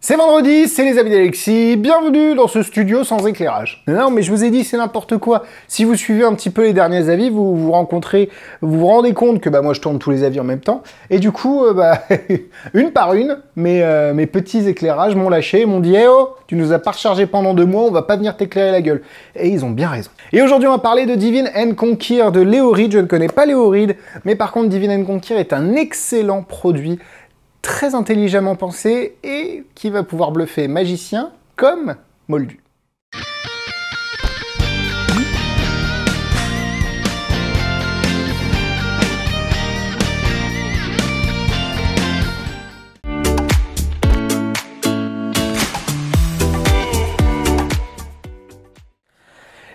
C'est vendredi, c'est les amis d'Alexis, bienvenue dans ce studio sans éclairage. Non, mais je vous ai dit, c'est n'importe quoi. Si vous suivez un petit peu les derniers avis, vous vous rendez compte que moi je tourne tous les avis en même temps, et du coup, une par une, mes petits éclairages m'ont lâché, m'ont dit « Eh oh, tu nous as pas rechargé pendant 2 mois, on va pas venir t'éclairer la gueule. » Et ils ont bien raison. Et aujourd'hui, on va parler de Divine & Conquer de Leo Reed. Je ne connais pas Leo Reed, mais par contre, Divine & Conquer est un excellent produit, très intelligemment pensé et qui va pouvoir bluffer magicien comme moldu.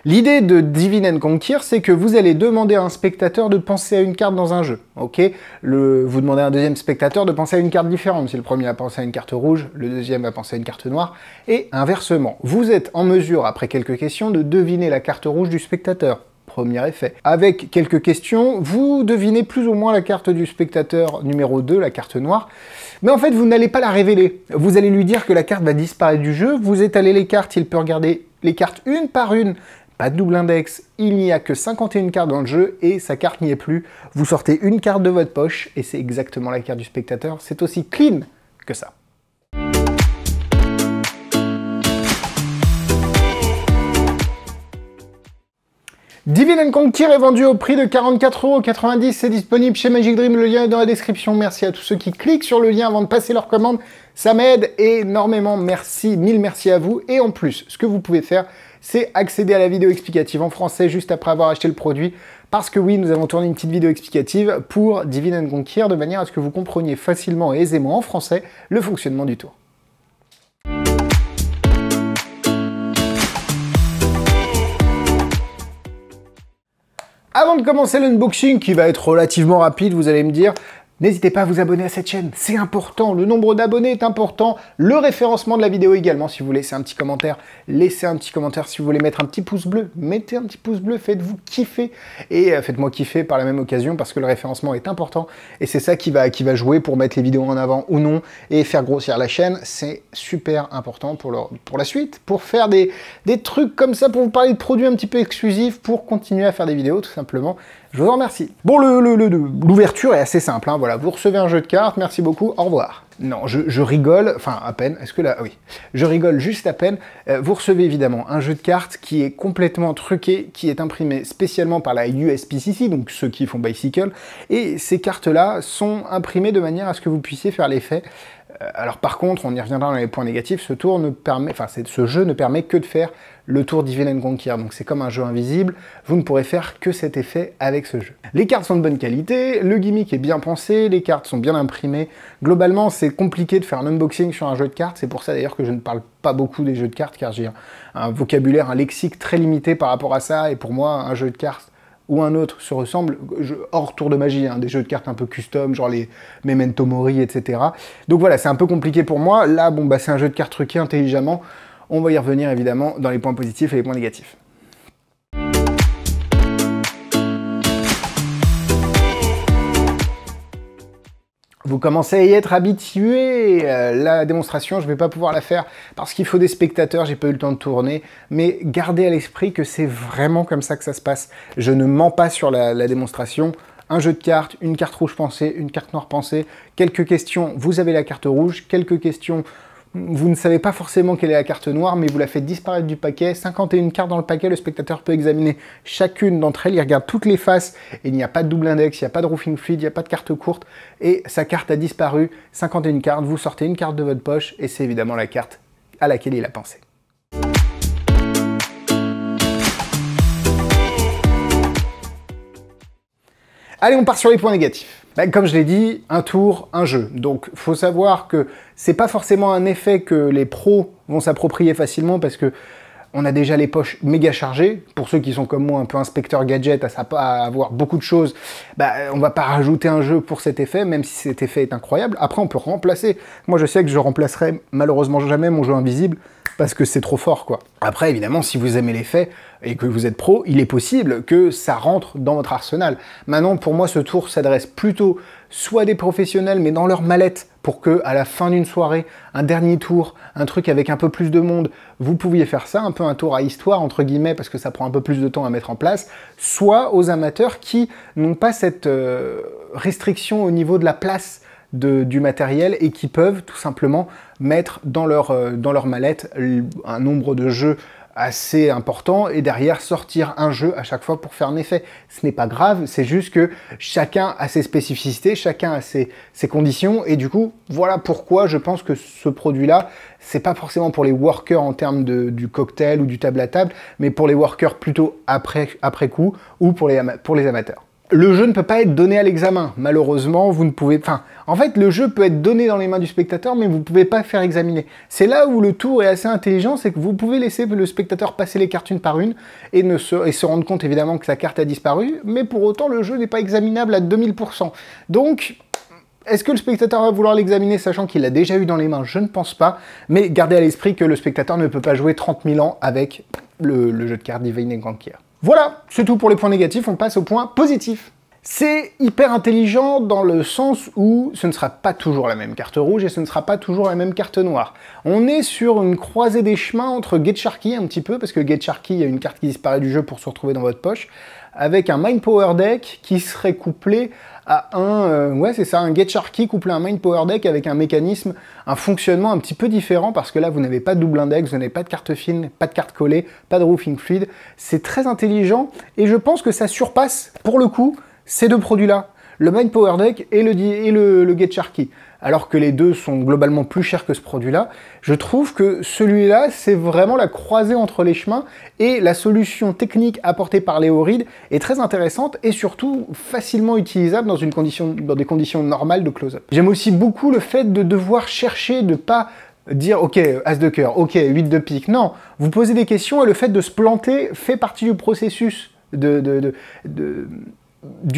L'idée de Divine & Conquer, c'est que vous allez demander à un spectateur de penser à une carte dans un jeu, ok? Vous demandez à un deuxième spectateur de penser à une carte différente. Si le premier a pensé à une carte rouge, le deuxième va penser à une carte noire, et inversement. Vous êtes en mesure, après quelques questions, de deviner la carte rouge du spectateur. Premier effet. Avec quelques questions, vous devinez plus ou moins la carte du spectateur numéro 2, la carte noire, mais en fait, vous n'allez pas la révéler. Vous allez lui dire que la carte va disparaître du jeu, vous étalez les cartes, il peut regarder les cartes une par une. Pas de double index, il n'y a que 51 cartes dans le jeu et sa carte n'y est plus. Vous sortez une carte de votre poche et c'est exactement la carte du spectateur. C'est aussi clean que ça. Divine & Conquer est vendu au prix de 44,90 €. C'est disponible chez Magic Dream. Le lien est dans la description. Merci à tous ceux qui cliquent sur le lien avant de passer leur commande. Ça m'aide énormément. Merci, mille merci à vous. Et en plus, ce que vous pouvez faire, c'est accéder à la vidéo explicative en français juste après avoir acheté le produit. Parce que oui, nous avons tourné une petite vidéo explicative pour Divine & Conquer de manière à ce que vous compreniez facilement et aisément en français le fonctionnement du tour. Avant de commencer l'unboxing, qui va être relativement rapide, vous allez me dire, n'hésitez pas à vous abonner à cette chaîne, c'est important, le nombre d'abonnés est important, le référencement de la vidéo également, si vous laissez un petit commentaire, laissez un petit commentaire, si vous voulez mettre un petit pouce bleu, mettez un petit pouce bleu, faites-vous kiffer, et faites-moi kiffer par la même occasion, parce que le référencement est important, et c'est ça qui va jouer pour mettre les vidéos en avant ou non, et faire grossir la chaîne, c'est super important pour la suite, pour faire des trucs comme ça, pour vous parler de produits un petit peu exclusifs, pour continuer à faire des vidéos, tout simplement. Je vous en remercie. Bon, l'ouverture est assez simple, hein, voilà, vous recevez un jeu de cartes, merci beaucoup, au revoir. Non, je rigole, enfin à peine, est-ce que là, oui, je rigole juste à peine. Vous recevez évidemment un jeu de cartes qui est complètement truqué, qui est imprimé spécialement par la USPCC, donc ceux qui font Bicycle, et ces cartes-là sont imprimées de manière à ce que vous puissiez faire l'effet. Alors par contre, on y reviendra dans les points négatifs, ce jeu ne permet que de faire le tour Divine & Conquer, donc c'est comme un jeu invisible, vous ne pourrez faire que cet effet avec ce jeu. Les cartes sont de bonne qualité, le gimmick est bien pensé, les cartes sont bien imprimées, globalement c'est compliqué de faire un unboxing sur un jeu de cartes, c'est pour ça d'ailleurs que je ne parle pas beaucoup des jeux de cartes, car j'ai un vocabulaire, un lexique très limité par rapport à ça, et pour moi un jeu de cartes ou un autre se ressemble, hors tour de magie, hein, des jeux de cartes un peu custom, genre les Memento Mori, etc. Donc voilà, c'est un peu compliqué pour moi. Là, bon, c'est un jeu de cartes truqué intelligemment. On va y revenir évidemment dans les points positifs et les points négatifs. Vous commencez à y être habitué, la démonstration, je ne vais pas pouvoir la faire parce qu'il faut des spectateurs, j'ai pas eu le temps de tourner, mais gardez à l'esprit que c'est vraiment comme ça que ça se passe. Je ne mens pas sur la démonstration. Un jeu de cartes, une carte rouge pensée, une carte noire pensée, quelques questions, vous avez la carte rouge, quelques questions, vous ne savez pas forcément quelle est la carte noire, mais vous la faites disparaître du paquet, 51 cartes dans le paquet, le spectateur peut examiner chacune d'entre elles, il regarde toutes les faces, et il n'y a pas de double index, il n'y a pas de roofing fluid, il n'y a pas de carte courte, et sa carte a disparu, 51 cartes, vous sortez une carte de votre poche, et c'est évidemment la carte à laquelle il a pensé. Allez, on part sur les points négatifs. Comme je l'ai dit, un tour, un jeu. Donc, faut savoir que c'est pas forcément un effet que les pros vont s'approprier facilement parce que on a déjà les poches méga chargées. Pour ceux qui sont comme moi un peu inspecteur gadget, à avoir beaucoup de choses, on va pas rajouter un jeu pour cet effet, même si cet effet est incroyable. Après, on peut remplacer. Moi, je sais que je remplacerai malheureusement jamais mon jeu invisible parce que c'est trop fort, quoi. Après, évidemment, si vous aimez l'effet et que vous êtes pro, il est possible que ça rentre dans votre arsenal. Maintenant, pour moi, ce tour s'adresse plutôt soit à des professionnels, mais dans leur mallette, pour que à la fin d'une soirée, un dernier tour, un truc avec un peu plus de monde, vous pouviez faire ça, un peu un tour à histoire, entre guillemets, parce que ça prend un peu plus de temps à mettre en place, soit aux amateurs qui n'ont pas cette restriction au niveau de la place du matériel et qui peuvent tout simplement mettre dans leur mallette un nombre de jeux assez important et derrière sortir un jeu à chaque fois pour faire un effet. Ce n'est pas grave, c'est juste que chacun a ses spécificités, chacun a ses conditions et du coup, voilà pourquoi je pense que ce produit-là, c'est pas forcément pour les workers en termes du cocktail ou du table à table, mais pour les workers plutôt après coup ou pour les amateurs. Le jeu ne peut pas être donné à l'examen. Malheureusement, vous ne pouvez... Enfin, en fait, le jeu peut être donné dans les mains du spectateur, mais vous ne pouvez pas faire examiner. C'est là où le tour est assez intelligent, c'est que vous pouvez laisser le spectateur passer les cartes une par une et se rendre compte évidemment que sa carte a disparu, mais pour autant, le jeu n'est pas examinable à 2000%. Donc, est-ce que le spectateur va vouloir l'examiner sachant qu'il l'a déjà eu dans les mains? Je ne pense pas, mais gardez à l'esprit que le spectateur ne peut pas jouer 30 000 ans avec le jeu de cartes Divine Conquer. Voilà, c'est tout pour les points négatifs, on passe aux points positifs. C'est hyper intelligent dans le sens où ce ne sera pas toujours la même carte rouge et ce ne sera pas toujours la même carte noire. On est sur une croisée des chemins entre Get Sharky un petit peu, parce que Get Sharky, il y a une carte qui disparaît du jeu pour se retrouver dans votre poche, avec un Mind Power Deck qui serait couplé à un Get Sharky couplé à un Mind Power Deck avec un mécanisme, un fonctionnement un petit peu différent parce que là vous n'avez pas de double index, vous n'avez pas de carte fine, pas de carte collée, pas de roofing fluide. C'est très intelligent et je pense que ça surpasse pour le coup ces deux produits-là, le Mind Power Deck et le Get Sharky. Alors que les deux sont globalement plus chers que ce produit-là, je trouve que celui-là, c'est vraiment la croisée entre les chemins et la solution technique apportée par Leo Reed est très intéressante et surtout facilement utilisable dans des conditions normales de close-up. J'aime aussi beaucoup le fait de devoir chercher, de pas dire ok, as de cœur, ok, 8 de pique. Non, vous posez des questions et le fait de se planter fait partie du processus du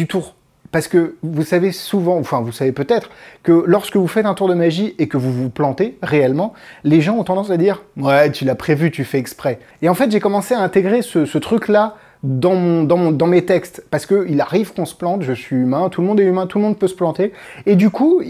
tour. Parce que vous savez souvent, enfin vous savez peut-être, que lorsque vous faites un tour de magie et que vous vous plantez réellement, les gens ont tendance à dire « Ouais, tu l'as prévu, tu fais exprès ». Et en fait, j'ai commencé à intégrer ce truc-là dans mes textes, parce qu'il arrive qu'on se plante, je suis humain, tout le monde est humain, tout le monde peut se planter, et du coup,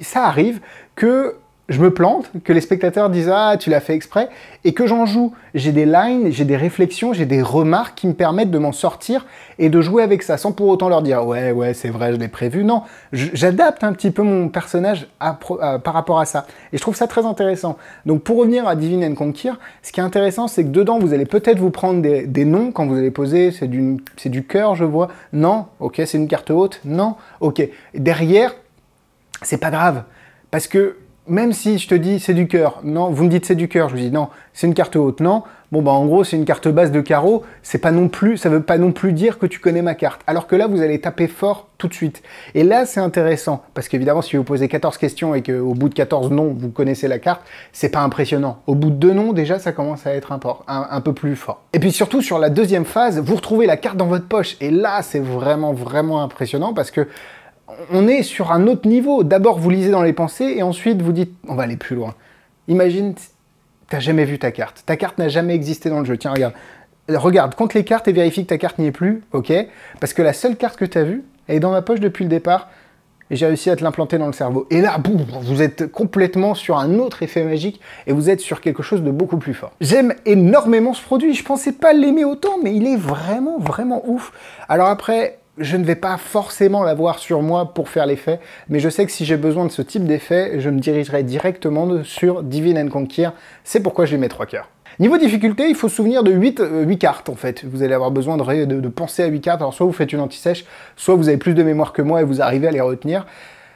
ça arrive que je me plante, que les spectateurs disent « Ah, tu l'as fait exprès », et que j'en joue. J'ai des lines, j'ai des réflexions, j'ai des remarques qui me permettent de m'en sortir et de jouer avec ça, sans pour autant leur dire « Ouais, c'est vrai, je l'ai prévu ». Non, j'adapte un petit peu mon personnage par rapport à ça. Et je trouve ça très intéressant. Donc pour revenir à Divine Conquer, ce qui est intéressant, c'est que dedans, vous allez peut-être vous prendre des noms quand vous allez poser, c'est du cœur, je vois. Non, ok, c'est une carte haute. Non, ok. Derrière, c'est pas grave, parce que même si je te dis c'est du cœur, non, vous me dites c'est du cœur, je vous dis non, c'est une carte haute, non, bon bah en gros c'est une carte basse de carreau, c'est pas non plus, ça veut pas non plus dire que tu connais ma carte, alors que là vous allez taper fort tout de suite. Et là c'est intéressant, parce qu'évidemment si vous posez 14 questions et qu'au bout de 14 noms vous connaissez la carte, c'est pas impressionnant. Au bout de 2 noms déjà ça commence à être un peu plus fort. Et puis surtout sur la deuxième phase, vous retrouvez la carte dans votre poche, et là c'est vraiment impressionnant parce que on est sur un autre niveau. D'abord, vous lisez dans les pensées et ensuite, vous dites, on va aller plus loin. Imagine, t'as jamais vu ta carte. Ta carte n'a jamais existé dans le jeu. Tiens, regarde. Regarde, compte les cartes et vérifie que ta carte n'y est plus, ok? Parce que la seule carte que t'as vue, elle est dans ma poche depuis le départ et j'ai réussi à te l'implanter dans le cerveau. Et là, boum, vous êtes complètement sur un autre effet magique et vous êtes sur quelque chose de beaucoup plus fort. J'aime énormément ce produit. Je pensais pas l'aimer autant, mais il est vraiment ouf. Alors après, je ne vais pas forcément l'avoir sur moi pour faire l'effet, mais je sais que si j'ai besoin de ce type d'effet, je me dirigerai directement sur Divine Conquer. C'est pourquoi je lui mets 3 cœurs. Niveau difficulté, il faut se souvenir de 8 cartes en fait. Vous allez avoir besoin de penser à 8 cartes. Alors soit vous faites une anti-sèche, soit vous avez plus de mémoire que moi et vous arrivez à les retenir.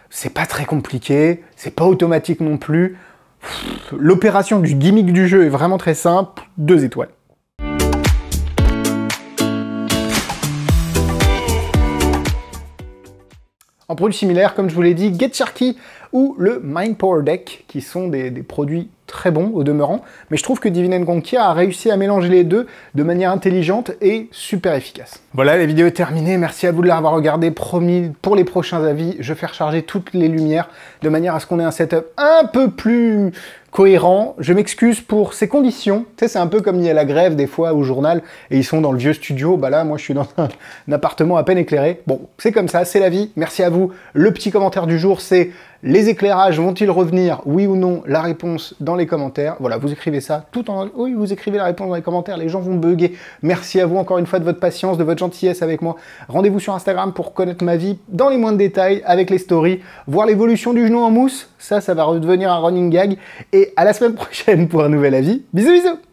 C'est pas très compliqué, c'est pas automatique non plus. L'opération du gimmick du jeu est vraiment très simple, 2 étoiles. En produits similaires, comme je vous l'ai dit, Get Sharky ou le Mind Power Deck, qui sont des produits très bon au demeurant, mais je trouve que Divine & Conquer a réussi à mélanger les deux de manière intelligente et super efficace. Voilà, la vidéo est terminée, merci à vous de l'avoir regardé. Promis, pour les prochains avis, je vais recharger toutes les lumières de manière à ce qu'on ait un setup un peu plus cohérent. Je m'excuse pour ces conditions. Tu sais, c'est un peu comme il y a la grève des fois au journal et ils sont dans le vieux studio. Bah là, moi, je suis dans un appartement à peine éclairé. Bon, c'est comme ça, c'est la vie. Merci à vous. Le petit commentaire du jour, c'est: les éclairages vont-ils revenir? Oui ou non? La réponse dans les commentaires. Voilà, vous écrivez ça tout en... Oui, vous écrivez la réponse dans les commentaires. Les gens vont bugger. Merci à vous encore une fois de votre patience, de votre gentillesse avec moi. Rendez-vous sur Instagram pour connaître ma vie dans les moindres détails avec les stories, voir l'évolution du genou en mousse. Ça va redevenir un running gag. Et à la semaine prochaine pour un nouvel avis. Bisous, bisous!